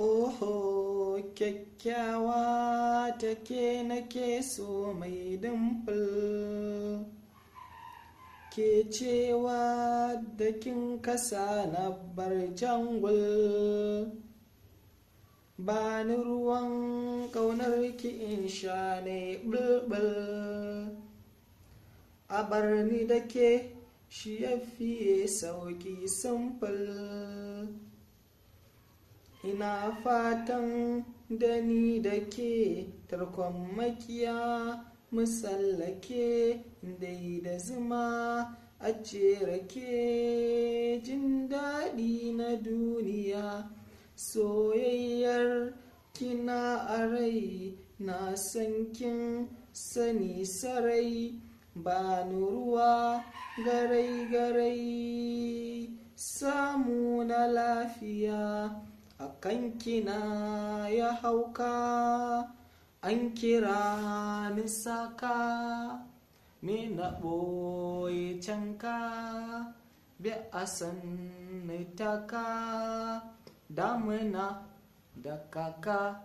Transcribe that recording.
Oho, kyakkyawa take nake so mai dimple. Ke cewa da kin kasa na bar jangul. Ba ni ruwan ƙaunar ki in sha ne bulbul. A bar ni da ke shi ya fiye sauƙi simple. Ina fatan da ni da ke tarkon makiya musallake dai da zuma a rake jin daɗi na duniya. Soyayyar kina a rai na san kin sani sarai. Ba ni ruwa garai-garai samu na lafiya. Akan kina ya hauka an kira ni saka. Me na ɓoye canka bi a san ni taka. Damuna da kaka